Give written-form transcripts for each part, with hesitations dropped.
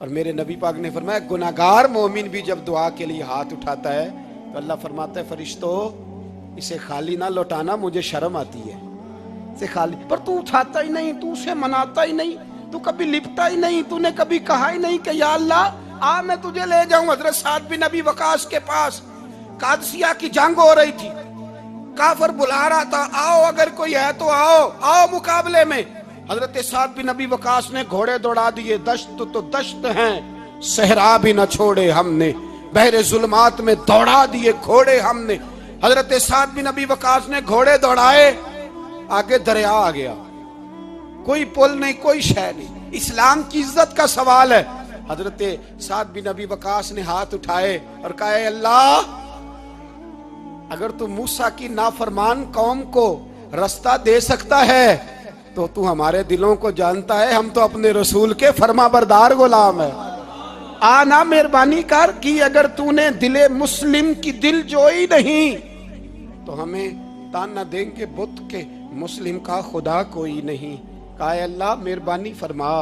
اور میرے نبی پاک نے فرمایا گناہگار مومن بھی جب دعا کے لیے ہاتھ اٹھاتا ہے تو اللہ فرماتا ہے فرشتوں اسے خالی نہ لوٹانا، مجھے شرم آتی ہے اسے خالی، پر تو اٹھاتا ہی نہیں، تو اسے مناتا ہی نہیں، تو کبھی لپٹا ہی نہیں، تو نے کبھی کہا ہی نہیں کہ یا اللہ آ میں تجھے لے جاؤں حضرت سعد بن ابی وقاص کے پاس۔ قادسیہ کی جنگ ہو رہی تھی، کافر بلا رہا تھا آؤ اگر کوئی ہے تو آؤ آؤ مقابلے میں۔ حضرت سعد بن ابی وقاص نے گھوڑے دوڑا دیے، دشت تو دشت ہیں صحرا بھی نہ چھوڑے ہم نے، بحر ظلمات میں دوڑا دیے گھوڑے ہم نے۔ حضرت سعد بن ابی وقاص نے گھوڑے دوڑائے، آگے دریا آ گیا، کوئی پل نہیں کوئی شے نہیں، اسلام کی عزت کا سوال ہے۔ حضرت سعد بن ابی وقاص نے ہاتھ اٹھائے اور کہا اے اللہ اگر تو موسیٰ کی نافرمان قوم کو رستہ دے سکتا ہے تو تو ہمارے دلوں کو جانتا ہے، ہم تو اپنے رسول کے فرما بردار غلام ہیں۔ آنا مہربانی کر کی اگر تو نے دل مسلم کی دل جوئی نہیں تو ہمیں تانا دیں گے بت کے مسلم کا خدا کوئی نہیں۔ کہا اے اللہ مہربانی فرما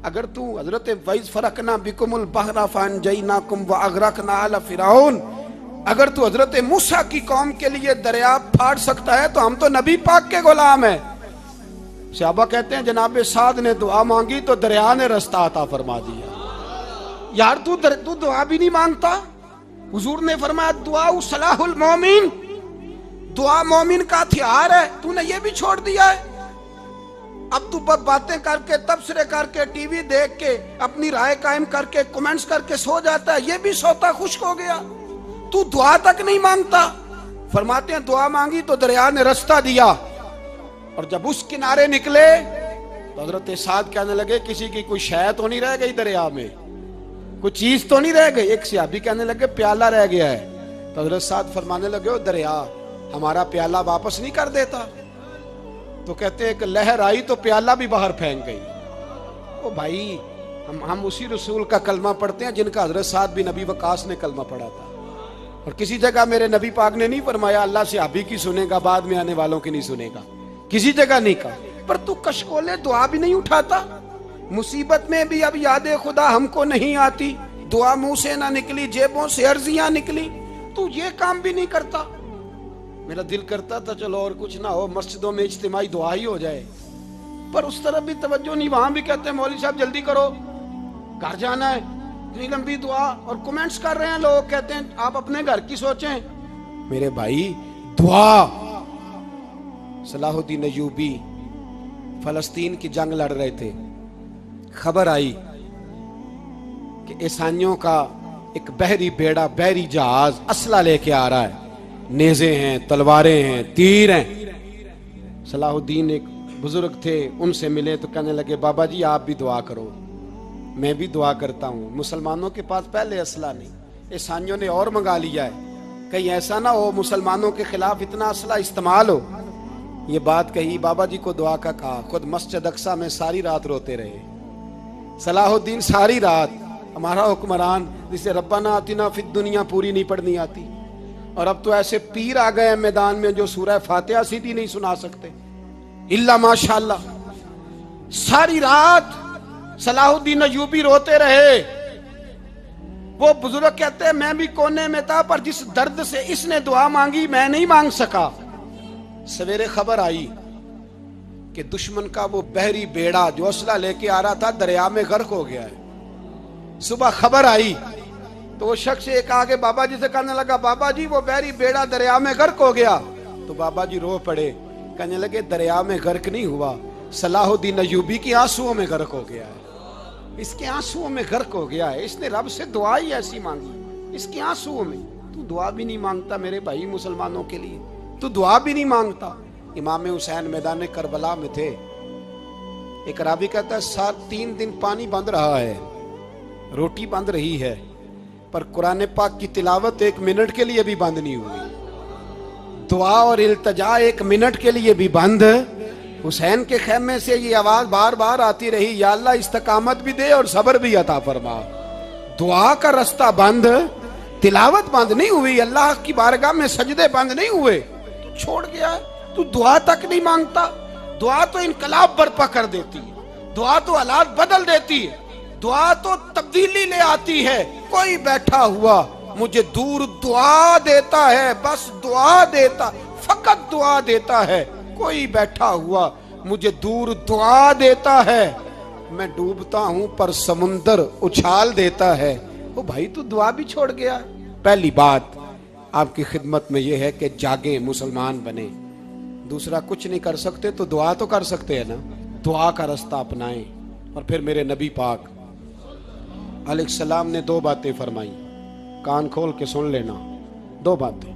اگر تو حضرت وَإِذْ فَرَقْنَا بِكُمُ الْبَحْرَ فَأَنْجَيْنَاكُمْ وَأَغْرَقْنَا آلَ فِرْعَوْنَ، اگر تو حضرت موسیٰ کی قوم کے لیے دریا پھاڑ سکتا ہے تو ہم تو نبی پاک کے غلام ہیں۔ صحابہ کہتے ہیں جناب سعد نے دعا مانگی تو دریا نے رستہ عطا فرما دیا۔ یار تو دعا بھی نہیں مانگتا؟ حضور نے فرمایا دعا صلاح المومن، دعا مومن کا ہتھیار ہے، تو نے یہ بھی چھوڑ دیا ہے۔ اب تو باتیں کر کے تبصرے کر کے ٹی وی دیکھ کے اپنی رائے قائم کر کے کمنٹس کر کے سو جاتا ہے، یہ بھی سوتا خشک ہو گیا، تو دعا تک نہیں مانگتا۔ فرماتے ہیں دعا مانگی تو دریا نے رستہ دیا، اور جب اس کنارے نکلے تو حضرت سعد کہنے لگے کسی کی کوئی شے تو نہیں رہ گئی دریا میں، کوئی چیز تو نہیں رہ گئی۔ ایک صحابی کہنے لگے پیالہ رہ گیا ہے، تو حضرت سعد فرمانے لگے او دریا ہمارا پیالہ واپس نہیں کر دیتا؟ تو کہتے ہیں کہ لہر آئی تو پیالہ بھی باہر پھینک گئی۔ او بھائی ہم اسی رسول کا کلمہ پڑھتے ہیں جن کا حضرت سعد بن ابی وقاص نے کلمہ پڑھا تھا، اور کسی جگہ میرے نبی پاک نے نہیں فرمایا اللہ صحابی کی سنے گا بعد میں آنے والوں کی نہیں سنے گا، کسی جگہ نہیں کہا۔ پر تو کشکولے دعا بھی نہیں اٹھاتا، مصیبت میں بھی اب یاد خدا ہم کو نہیں آتی، دعا منہ سے نہ نکلی جیبوں سے عرضیاں نکلی، تو یہ کام بھی نہیں کرتا۔ میرا دل کرتا تھا چلو اور کچھ نہ ہو مسجدوں میں اجتماعی دعا ہی ہو جائے، پر اس طرف بھی توجہ نہیں، وہاں بھی کہتے ہیں مولوی صاحب جلدی کرو گھر جانا ہے، اتنی لمبی دعا، اور کمنٹس کر رہے ہیں لوگ کہتے ہیں آپ اپنے گھر کی سوچیں۔ میرے بھائی دعا، صلاح الدین ایوبی فلسطین کی جنگ لڑ رہے تھے، خبر آئی کہ عیسائیوں کا ایک بحری بیڑا بحری جہاز اسلحہ لے کے آ رہا ہے، نیزے ہیں تلواریں ہیں تیر ہیں۔ صلاح الدین ایک بزرگ تھے ان سے ملے تو کہنے لگے بابا جی آپ بھی دعا کرو۔ میں بھی دعا کرتا ہوں، مسلمانوں کے پاس پہلے اسلحہ نہیں، عیسائیوں نے اور منگا لیا ہے، کہیں ایسا نہ ہو مسلمانوں کے خلاف اتنا اسلحہ استعمال ہو۔ یہ بات کہی، بابا جی کو دعا کا کہا، خود مسجد اقصیٰ میں ساری رات روتے رہے۔ صلاح الدین ساری رات، ہمارا حکمران جسے ربنا آتنا فی الدنیا پوری نہیں پڑھنی آتی، اور اب تو ایسے پیر آ گئے ہیں میدان میں جو سورہ فاتحہ سیدھی نہیں سنا سکتے الا ماشاءاللہ۔ ساری رات صلاح الدین ایوبی روتے رہے۔ وہ بزرگ کہتے ہیں میں بھی کونے میں تھا، پر جس درد سے اس نے دعا مانگی میں نہیں مانگ سکا۔ سویرے خبر آئی کہ دشمن کا وہ بحری بیڑا جو اسلحہ لے کے آ رہا تھا دریا میں غرق ہو گیا ہے۔ صبح خبر آئی تو وہ شخص ایک آگے بابا جی سے کہنے لگا بابا جی وہ بحری بیڑا دریا میں غرق ہو گیا، تو بابا جی رو پڑے، کہنے لگے دریا میں غرق نہیں ہوا، صلاح الدین ایوبی کی آنسوؤں میں غرق ہو گیا ہے، اس کے آنسوؤں میں غرق ہو گیا ہے، اس نے رب سے دعا ہی ایسی مانگی اس کے آنسوؤں میں۔ تو دعا بھی نہیں مانگتا میرے بھائی مسلمانوں کے لیے، تو دعا بھی نہیں مانگتا۔ امام حسین میدان کربلا میں تھے، ایک راوی کہتا ہے 3 دن پانی بند رہا ہے، روٹی بند رہی ہے، پر قرآن پاک کی تلاوت 1 منٹ کے لیے بھی بند نہیں ہوئی، دعا اور التجا 1 منٹ کے لیے بھی بند۔ حسین کے خیمے سے یہ آواز بار بار آتی رہی یا اللہ استقامت بھی دے اور صبر بھی عطا فرما۔ دعا کا رستہ بند، تلاوت بند نہیں ہوئی، اللہ کی بارگاہ میں سجدے بند نہیں ہوئے، تو چھوڑ گیا ہے، تو دعا تک نہیں مانگتا۔ دعا تو انقلاب برپا کر دیتی ہے، دعا تو حالات بدل دیتی ہے۔ دعا تو تبدیلی لے آتی ہے. کوئی بیٹھا ہوا مجھے دور دعا دیتا ہے, بس دعا دیتا, فقط دعا دیتا ہے. کوئی بیٹھا ہوا مجھے دور دعا دیتا ہے, میں ڈوبتا ہوں پر سمندر اچھال دیتا ہے. وہ بھائی تو دعا بھی چھوڑ گیا. پہلی بات آپ کی خدمت میں یہ ہے کہ جاگیں, مسلمان بنیں. دوسرا کچھ نہیں کر سکتے تو دعا تو کر سکتے ہیں نا. دعا کا رستہ اپنائیں. اور پھر میرے نبی پاک علیہ السلام نے 2 باتیں فرمائی, کان کھول کے سن لینا. 2 باتیں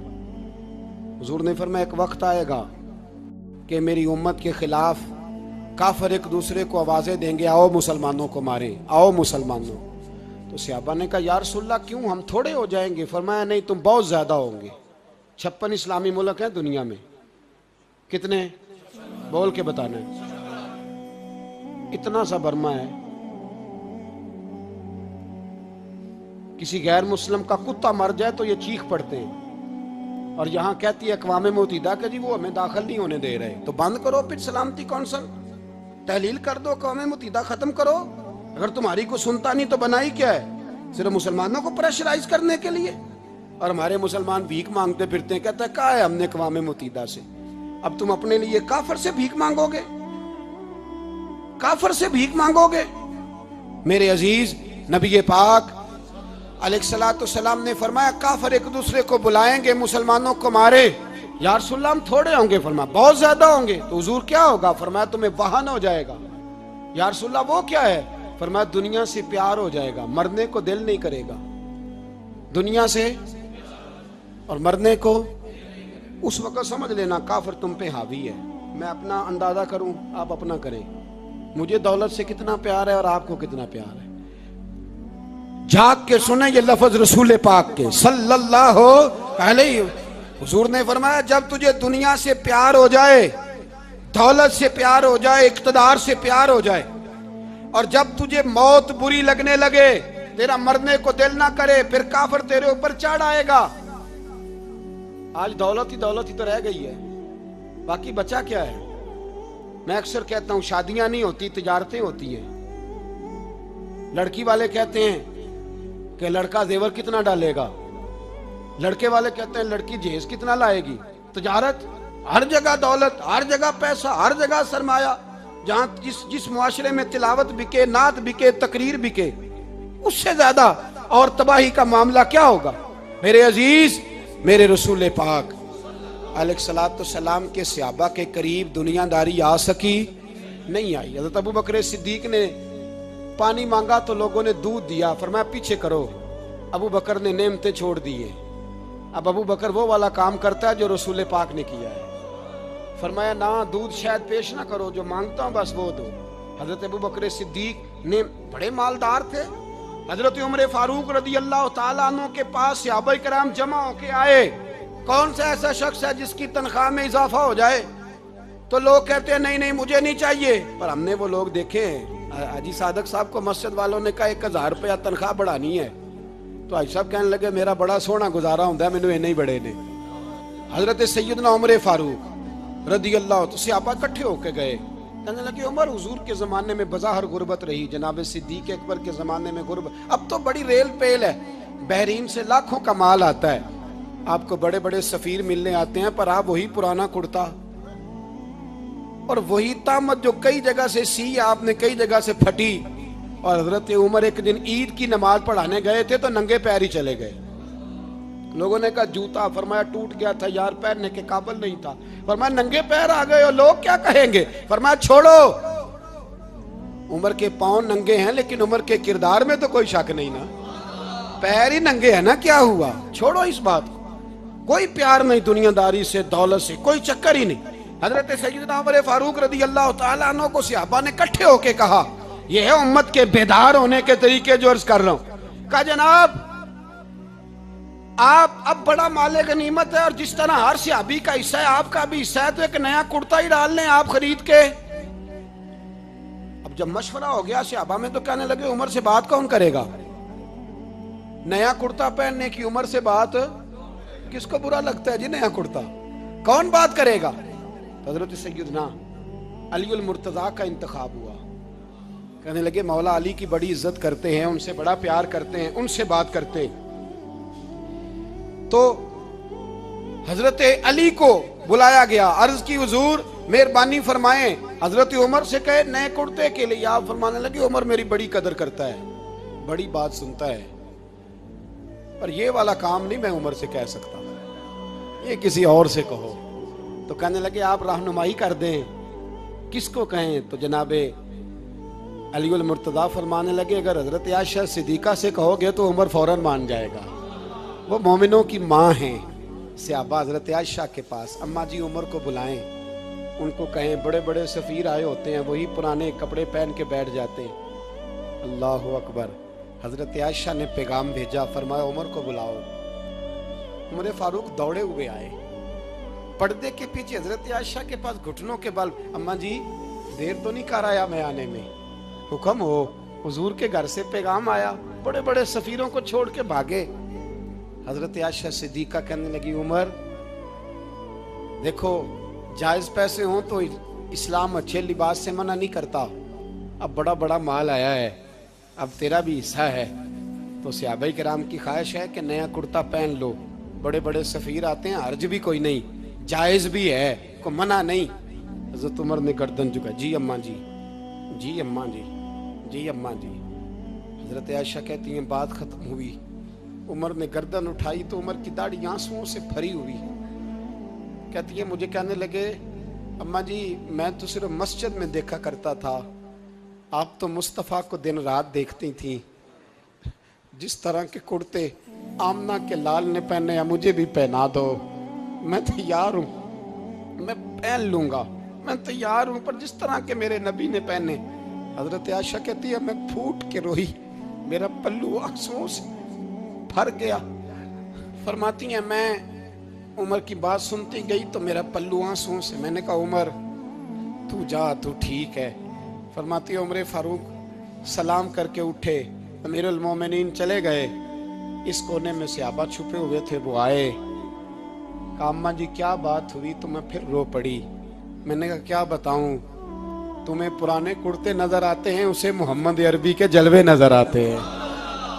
حضور نے فرمایا ایک وقت آئے گا کہ میری امت کے خلاف کافر ایک دوسرے کو آوازیں دیں گے, آؤ مسلمانوں کو ماریں, آؤ مسلمانوں. تو صحابہ نے کہا یا رسول اللہ کیوں, ہم تھوڑے ہو جائیں گے؟ فرمایا نہیں, تم بہت زیادہ ہوں گے. 56 اسلامی ملک ہیں دنیا میں. کتنے بول کے بتانا ہے؟ اتنا سا برما ہے. کسی غیر مسلم کا کتا مر جائے تو یہ چیخ پڑتے ہیں, اور یہاں کہتی ہے اقوام متحدہ کہ جی وہ ہمیں داخل نہیں ہونے دے رہے. تو بند کرو پھر سلامتی کونسل, تحلیل کر دو, اقوام متحدہ ختم کرو. اگر تمہاری کو سنتا نہیں تو بنائی کیا ہے؟ صرف مسلمانوں کو پریشرائز کرنے کے لیے. اور ہمارے مسلمان بھیک مانگتے پھرتے ہیں, کہتا ہے کہا ہے ہم نے اقوام متحدہ سے. اب تم اپنے لیے کافر سے بھیک مانگو گے, کافر سے بھیک مانگو گے؟ میرے عزیز نبی پاک علیہ الصلوۃ والسلام نے فرمایا کافر ایک دوسرے کو بلائیں گے مسلمانوں کو مارے. یا رسول اللہ ہم تھوڑے ہوں گے. فرمایا بہت زیادہ ہوں گے. تو حضور کیا ہوگا؟ فرمایا تمہیں وہن ہو جائے گا. یا رسول اللہ وہ کیا ہے؟ فرمایا دنیا سے پیار ہو جائے گا, مرنے کو دل نہیں کرے گا. دنیا سے اور مرنے کو. اس وقت سمجھ لینا کافر تم پہ حاوی ہے. میں اپنا اندازہ کروں, آپ اپنا کریں. مجھے دولت سے کتنا پیار ہے اور آپ کو کتنا پیار ہے. جھاگ کے سنیں یہ لفظ رسول پاک کے صلی اللہ علیہ. حضور نے فرمایا جب تجھے دنیا سے پیار ہو جائے, دولت سے پیار ہو جائے, اقتدار سے پیار ہو جائے, اور جب تجھے موت بری لگنے لگے, تیرا مرنے کو دل نہ کرے, پھر کافر تیرے اوپر چڑھ آئے گا. آج دولت ہی تو رہ گئی ہے, باقی بچا کیا ہے؟ میں اکثر کہتا ہوں شادیاں نہیں ہوتی, تجارتیں ہوتی ہیں. لڑکی والے کہتے ہیں کہ لڑکا زیور کتنا ڈالے گا, لڑکے والے کہتے ہیں لڑکی جہیز کتنا لائے گی. تجارت, ہر جگہ دولت, ہر جگہ پیسہ, ہر جگہ سرمایہ. جہاں جس معاشرے میں تلاوت بکے, نعت بکے, تقریر بکے, اس سے زیادہ اور تباہی کا معاملہ کیا ہوگا؟ میرے عزیز میرے رسول پاک علیہ الصلوۃ والسلام کے صحابہ کے قریب دنیا داری آ سکی نہیں آئی. حضرت ابو بکر صدیق نے پانی مانگا تو لوگوں نے دودھ دیا, فرمایا پیچھے کرو. ابو بکر نے نعمتیں چھوڑ دیے. اب ابو بکر وہ والا کام کرتا ہے جو رسول پاک نے کیا ہے. فرمایا نہ دودھ شاید پیش نہ کرو, جو مانگتا ہوں بس وہ دو. حضرت ابو بکر صدیق نے بڑے مالدار تھے. حضرت عمر فاروق رضی اللہ تعالیٰ عنہ کے پاس صحابہ کرام جمع ہو کے آئے. کون سا ایسا شخص ہے جس کی تنخواہ میں اضافہ ہو جائے؟ تو لوگ کہتے ہیں نہیں نہیں مجھے نہیں چاہیے. پر ہم نے وہ لوگ دیکھے ہیں. حاجی صادق صاحب کو مسجد والوں نے کہا 1000 روپیہ تنخواہ بڑھانی ہے, تو حاجی صاحب کہنے لگے میرا بڑا سونا گزارا ہوتا ہے, مینوں نہیں بڑے نے. حضرت سیدنا عمر فاروق رضی اللہ تو صحابہ اکٹھے ہو کے گئے. کہنے لگے عمر حضور کے زمانے میں بظاہر غربت رہی, جناب صدیق اکبر کے زمانے میں غربت, اب تو بڑی ریل پیل ہے, بحرین سے لاکھوں کا مال آتا ہے, آپ کو بڑے بڑے سفیر ملنے آتے ہیں, پر آپ وہی پرانا کرتا اور وہی تامت جو کئی جگہ سے سی آپ نے کئی جگہ سے پھٹی. اور حضرت عمر ایک دن عید کی نماز پڑھانے گئے تھے تو ننگے پیر ہی چلے گئے. لوگوں نے کہا جوتا, فرمایا ٹوٹ گیا تھا یار, پہننے کے قابل نہیں تھا. فرمایا ننگے پیر آ گئے ہو, لوگ کیا کہیں گے؟ فرمایا چھوڑو, عمر کے پاؤں ننگے ہیں لیکن عمر کے کردار میں تو کوئی شک نہیں نا, پیر ہی ننگے ہیں نا, کیا ہوا؟ چھوڑو اس بات کو. کوئی پیار نہیں دنیا داری سے, دولت سے, کوئی چکر ہی نہیں. حضرت سیدنا عمر فاروق رضی اللہ تعالیٰ عنہ کو صحابہ نے اکٹھے ہو کے کہا, یہ ہے امت کے بیدار ہونے کے طریقے جو عرض کر رہا ہوں. کہا جناب آپ اب بڑا مال غنیمت ہے, اور جس طرح ہر صحابی کا حصہ ہے آپ کا بھی حصہ ہے, تو ایک نیا کرتا ہی ڈال لیں آپ خرید کے. اب جب مشورہ ہو گیا صحابہ میں تو کہنے لگے عمر سے بات کون کرے گا؟ نیا کرتا پہننے کی عمر سے بات کس کو برا لگتا ہے جی؟ نیا کرتا کون بات کرے گا؟ حضرت سیدنا علی المرتضیٰ کا انتخاب ہوا. کہنے لگے مولا علی کی بڑی عزت کرتے ہیں, ان سے بڑا پیار کرتے ہیں, ان سے بات کرتے. تو حضرت علی کو بلایا گیا, عرض کی حضور مہربانی فرمائیں. حضرت عمر سے کہے نئے کرتے کے لیے. آپ فرمانے لگے عمر میری بڑی قدر کرتا ہے, بڑی بات سنتا ہے, پر یہ والا کام نہیں میں عمر سے کہہ سکتا, یہ کسی اور سے کہو. تو کہنے لگے آپ رہنمائی کر دیں, کس کو کہیں؟ تو جناب علی المرتضیٰ فرمانے لگے اگر حضرت عائشہ صدیقہ سے کہو گے تو عمر فوراً مان جائے گا, وہ مومنوں کی ماں ہیں. صحابہ حضرت عائشہ کے پاس, اماں جی عمر کو بلائیں, ان کو کہیں بڑے بڑے سفیر آئے ہوتے ہیں, وہی پرانے کپڑے پہن کے بیٹھ جاتے ہیں. اللہ اکبر. حضرت عائشہ نے پیغام بھیجا, فرمایا عمر کو بلاؤ. عمر فاروق دوڑے ہوئے آئے, پردے کے پیچھے حضرت عائشہ کے پاس گھٹنوں کے بل, اماں جی دیر تو نہیں کر آیا میں آنے میں؟ حکم ہو, حضور کے گھر سے پیغام آیا, بڑے بڑے سفیروں کو چھوڑ کے بھاگے. حضرت عائشہ صدیقہ کہنے لگی عمر دیکھو جائز پیسے ہوں تو اسلام اچھے لباس سے منع نہیں کرتا, اب بڑا بڑا مال آیا ہے, اب تیرا بھی حصہ ہے, تو صحابہ کرام کی خواہش ہے کہ نیا کرتا پہن لو, بڑے بڑے سفیر آتے ہیں, حرج بھی کوئی نہیں, جائز بھی ہے, کوئی منع نہیں. حضرت عمر نے گردن جھکا, جی اماں جی, جی اماں جی, جی اماں جی. حضرت عائشہ کہتی ہیں بات ختم ہوئی, عمر نے گردن اٹھائی تو عمر کی داڑھی آنسوؤں سے بھری ہوئی. کہتی ہے مجھے کہنے لگے اماں جی میں تو صرف مسجد میں دیکھا کرتا تھا, آپ تو مصطفیٰ کو دن رات دیکھتی تھیں, جس طرح کے کرتے آمنہ کے لال نے پہنے ہیں مجھے بھی پہنا دو, میں تیار ہوں, میں پہن لوں گا, میں تیار ہوں, پر جس طرح کے میرے نبی نے پہنے. حضرت عائشہ کہتی ہے میں پھوٹ کے روئی, میرا پلو آنسوؤں سے بھر گیا. فرماتی ہیں میں عمر کی بات سنتی گئی تو میرا پلو آنسوؤں سے, میں نے کہا عمر تو جا, تو ٹھیک ہے. فرماتی ہے عمر فاروق سلام کر کے اٹھے, امیر المومنین چلے گئے, اس کونے میں صحابہ چھپے ہوئے تھے, وہ آئے, کہا اماں جی کیا بات ہوئی؟ تو میں پھر رو پڑی. میں نے کہا کیا بتاؤں, تمہیں پرانے کرتے نظر آتے ہیں, اسے محمد عربی کے جلوے نظر آتے ہیں,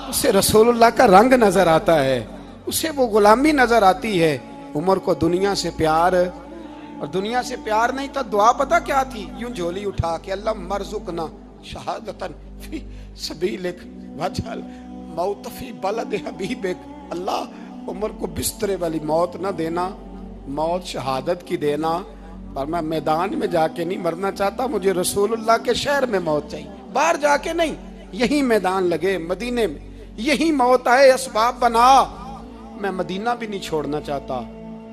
اسے رسول اللہ کا رنگ نظر آتا ہے, اسے وہ غلامی نظر آتی ہے. عمر کو دنیا سے پیار, اور دنیا سے پیار نہیں تھا, دعا پتہ کیا تھی؟ یوں جھولی اٹھا کے اللہ مرزقنا شہادتن فی سبیلک وجعل موت فی بلد حبیبک. اللہ عمر کو بسترے والی موت نہ دینا, موت شہادت کی دینا, پر میں میدان میں جا کے نہیں مرنا چاہتا, مجھے رسول اللہ کے شہر میں موت چاہیے, باہر جا کے نہیں, یہی میدان لگے مدینے میں, یہی موت آئے, اسباب بنا, میں مدینہ بھی نہیں چھوڑنا چاہتا.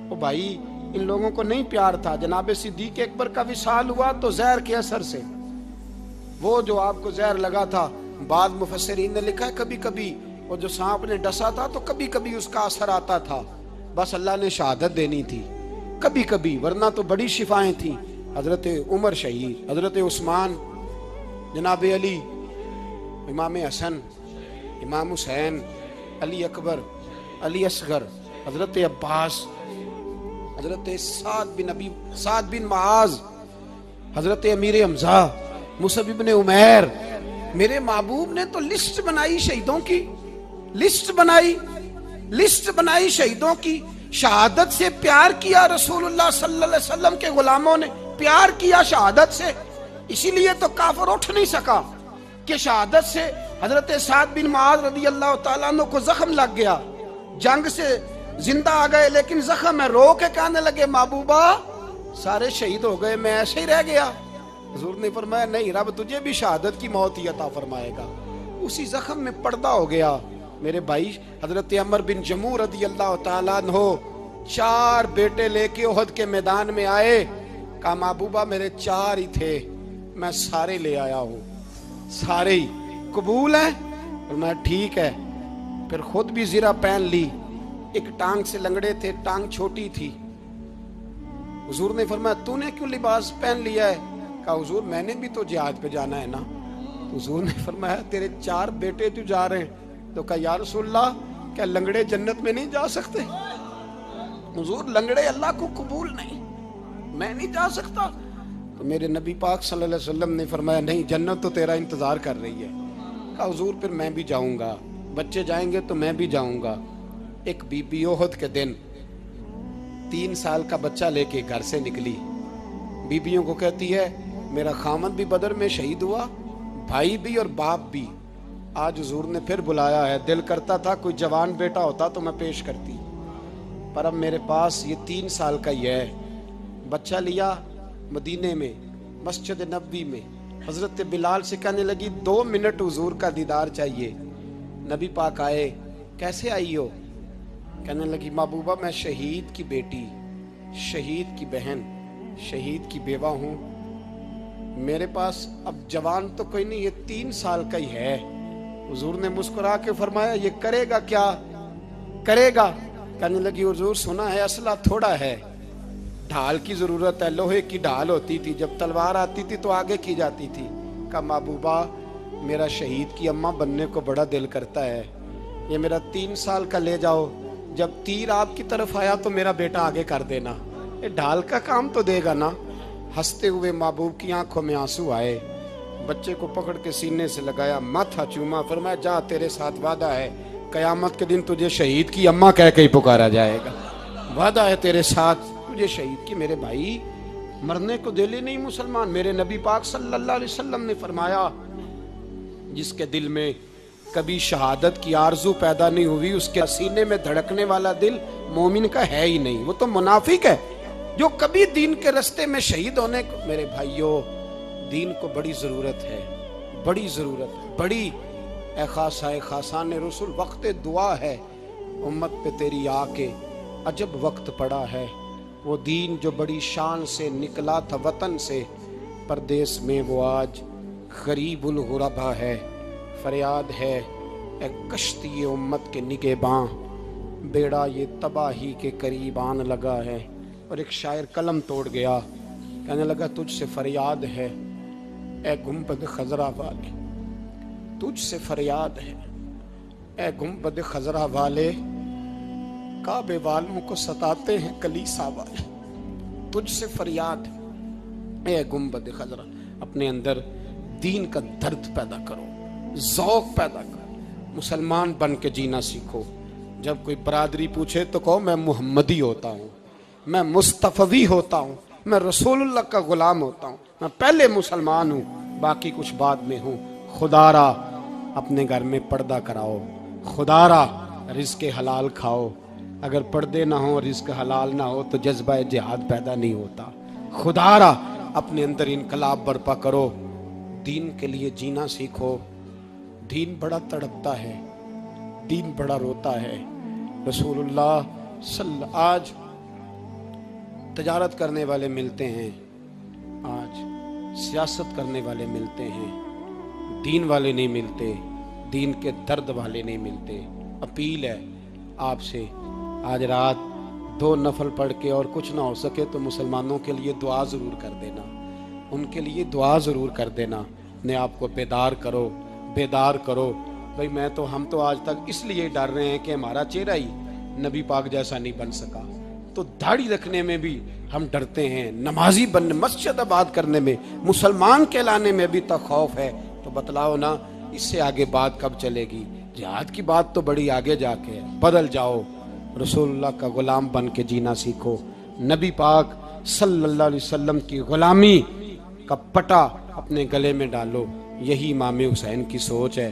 او بھائی ان لوگوں کو نہیں پیار تھا. جناب صدیق اکبر کا وصال ہوا تو زہر کے اثر سے, وہ جو آپ کو زہر لگا تھا, بعض مفسرین نے لکھا ہے کبھی کبھی وہ جو سانپ نے ڈسا تھا تو کبھی کبھی اس کا اثر آتا تھا, بس اللہ نے شہادت دینی تھی کبھی کبھی, ورنہ تو بڑی شفائیں تھیں. حضرت عمر شہید, حضرت عثمان, جناب علی, امام حسن, امام حسین, علی اکبر, علی اصغر, حضرت عباس, حضرت سعد بن معاذ, حضرت امیر حمزہ, مصعب بن عمیر. میرے محبوب نے تو لسٹ بنائی شہیدوں کی, لسٹ بنائی شہیدوں کی. شہادت سے پیار کیا رسول اللہ صلی اللہ علیہ وسلم کے غلاموں نے, پیار کیا شہادت سے, اسی لیے تو کافر اٹھ نہیں سکا کہ شہادت سے. حضرت سعد بن معاذ رضی اللہ تعالیٰ عنہ کو زخم لگ گیا, جنگ سے زندہ آ گئے لیکن زخم ہے, رو کے کہنے لگے محبوبہ سارے شہید ہو گئے, میں ایسے ہی رہ گیا. حضور نے فرمایا نہیں, رب تجھے بھی شہادت کی موت ہی عطا فرمائے گا. اسی زخم میں پردہ ہو گیا. میرے بھائی حضرت عمر بن جموح رضی اللہ تعالیٰ عنہ 4 بیٹے لے کے احد کے میدان میں آئے, کہا محبوبہ میرے 4 ہی تھے, میں سارے لے آیا ہوں, سارے ہی قبول ہیں؟ فرمایا ٹھیک ہے. پھر خود بھی زرہ پہن لی, ایک ٹانگ سے لنگڑے تھے, ٹانگ چھوٹی تھی. حضور نے فرمایا تو نے کیوں لباس پہن لیا ہے؟ کہا حضور میں نے بھی تو جہاد پہ جانا ہے نا. حضور نے فرمایا تیرے 4 بیٹے تو جا رہے ہیں. تو کہا یا رسول اللہ کیا لنگڑے جنت میں نہیں جا سکتے؟ حضور لنگڑے اللہ کو قبول نہیں, میں نہیں جا سکتا. تو میرے نبی پاک صلی اللہ علیہ وسلم نے فرمایا نہیں، جنت تو تیرا انتظار کر رہی ہے۔ کہا حضور پھر میں بھی جاؤں گا، بچے جائیں گے تو میں بھی جاؤں گا۔ ایک بی بی احد کے دن 3 سال کا بچہ لے کے گھر سے نکلی، بیبیوں کو کہتی ہے میرا خامد بھی بدر میں شہید ہوا، بھائی بھی اور باپ بھی، آج حضور نے پھر بلایا ہے، دل کرتا تھا کوئی جوان بیٹا ہوتا تو میں پیش کرتی، پر اب میرے پاس یہ 3 سال کا ہی ہے۔ بچہ لیا، مدینے میں مسجد نبوی میں حضرت بلال سے کہنے لگی 2 منٹ حضور کا دیدار چاہیے۔ نبی پاک آئے، کیسے آئی ہو؟ کہنے لگی محبوبہ میں شہید کی بیٹی، شہید کی بہن، شہید کی بیوہ ہوں، میرے پاس اب جوان تو کوئی نہیں، یہ 3 سال کا ہی ہے۔ حضور نے مسکرا کے فرمایا یہ کرے گا کیا کرے گا؟ کہنے لگی حضور سنا ہے اسلحہ تھوڑا ہے، ڈھال کی ضرورت ہے، لوہے کی ڈھال ہوتی تھی، جب تلوار آتی تھی تو آگے کی جاتی تھی۔ کہا محبوبہ میرا شہید کی اماں بننے کو بڑا دل کرتا ہے، یہ میرا 3 سال کا لے جاؤ، جب تیر آپ کی طرف آیا تو میرا بیٹا آگے کر دینا، یہ ڈھال کا کام تو دے گا نا۔ ہنستے ہوئے محبوب کی آنکھوں میں آنسو آئے، بچے کو پکڑ کے سینے سے لگایا، ماتھا چوما، فرمایا جا تیرے ساتھ وعدہ ہے قیامت کے دن تجھے شہید کی اماں کہہ کے ہی پکارا جائے گا، وعدہ ہے تیرے ساتھ تجھے شہید کی۔ میرے بھائی مرنے کو دل ہی نہیں مسلمان۔ میرے نبی پاک صلی اللہ علیہ وسلم نے فرمایا جس کے دل میں کبھی شہادت کی آرزو پیدا نہیں ہوئی، اس کے سینے میں دھڑکنے والا دل مومن کا ہے ہی نہیں، وہ تو منافق ہے۔ جو کبھی دین کے رستے میں شہید ہونے کو، میرے بھائیوں دین کو بڑی ضرورت ہے، بڑی ضرورت ہے، بڑی۔ اے خاصائے خاصان رسول وقت دعا ہے، امت پہ تیری آ کے عجب وقت پڑا ہے۔ وہ دین جو بڑی شان سے نکلا تھا وطن سے، پردیس میں وہ آج غریب الغربا ہے۔ فریاد ہے اے کشتی امت کے نگہباں، بیڑا یہ تباہی کے قریب آن لگا ہے۔ اور ایک شاعر قلم توڑ گیا، کہنے لگا تجھ سے فریاد ہے اے گنبد خضرا والے، تجھ سے فریاد ہے اے گنبد خضرا والے، کعبے والوں کو ستاتے ہیں کلیسا والے، تجھ سے فریاد ہے اے گنبد خضرا۔ اپنے اندر دین کا درد پیدا کرو، ذوق پیدا کرو، مسلمان بن کے جینا سیکھو۔ جب کوئی برادری پوچھے تو کہو میں محمدی ہوتا ہوں، میں مصطفی ہوتا ہوں، میں رسول اللہ کا غلام ہوتا ہوں، میں پہلے مسلمان ہوں، باقی کچھ بعد میں ہوں۔ خدا را اپنے گھر میں پردہ کراؤ، خدا را رزق حلال کھاؤ، اگر پردے نہ ہوں رزق حلال نہ ہو تو جذبہ جہاد پیدا نہیں ہوتا۔ خدا را اپنے اندر انقلاب برپا کرو، دین کے لیے جینا سیکھو۔ دین بڑا تڑپتا ہے، دین بڑا روتا ہے۔ رسول اللہ آج تجارت کرنے والے ملتے ہیں، آج سیاست کرنے والے ملتے ہیں، دین والے نہیں ملتے، دین کے درد والے نہیں ملتے۔ اپیل ہے آپ سے، آج رات 2 نفل پڑھ کے اور کچھ نہ ہو سکے تو مسلمانوں کے لیے دعا ضرور کر دینا، ان کے لیے دعا ضرور کر دینا، اپنے آپ کو بیدار کرو، بیدار کرو۔ بھئی ہم تو آج تک اس لیے ڈر رہے ہیں کہ ہمارا چہرہ ہی نبی پاک جیسا نہیں بن سکا، تو داڑھی رکھنے میں بھی ہم ڈرتے ہیں، نمازی بننے، مسجد آباد کرنے میں، مسلمان کہلانے میں بھی تک خوف ہے۔ تو بتلاؤ نا اس سے آگے بات کب چلے گی؟ جہاد کی بات تو بڑی آگے جا کے ہے۔ بدل جاؤ، رسول اللہ کا غلام بن کے جینا سیکھو، نبی پاک صلی اللہ علیہ وسلم کی غلامی کا پٹا اپنے گلے میں ڈالو۔ یہی امام حسین کی سوچ ہے،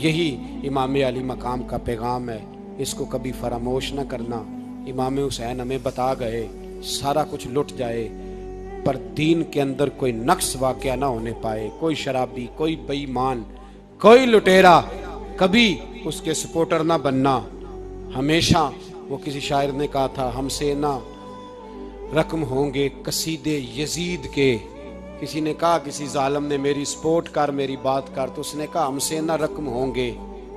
یہی امام علی مقام کا پیغام ہے، اس کو کبھی فراموش نہ کرنا۔ امام حسین ہمیں بتا گئے سارا کچھ لٹ جائے پر دین کے اندر کوئی نقص واقعہ نہ ہونے پائے، کوئی شرابی، کوئی بے ایمان، کوئی لٹیرا کبھی اس کے سپورٹر نہ بننا۔ ہمیشہ وہ کسی شاعر نے کہا تھا ہم سے نہ رقم ہوں گے قصیدے یزید کے، کسی نے کہا کسی ظالم نے میری سپورٹ کر، میری بات کر، تو اس نے کہا ہم سے نہ رقم ہوں گے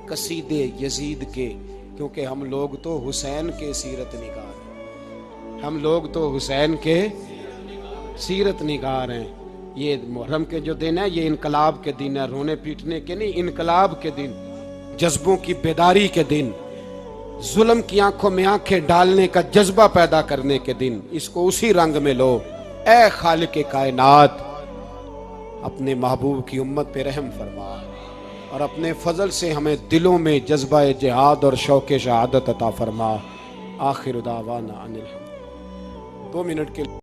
قصیدے یزید کے، کیونکہ ہم لوگ تو حسین کے سیرت نگار ہیں، ہم لوگ تو حسین کے سیرت نگار ہیں۔ یہ محرم کے جو دن ہے یہ انقلاب کے دن ہے، رونے پیٹنے کے نہیں، انقلاب کے دن، جذبوں کی بیداری کے دن، ظلم کی آنکھوں میں آنکھیں ڈالنے کا جذبہ پیدا کرنے کے دن۔ اس کو اسی رنگ میں لو۔ اے خالق کائنات، اپنے محبوب کی امت پہ رحم فرما اور اپنے فضل سے ہمیں دلوں میں جذبہ جہاد اور شوق شہادت عطا فرما. آخر دعوانا ان الحمد. 2 منٹ کے لیے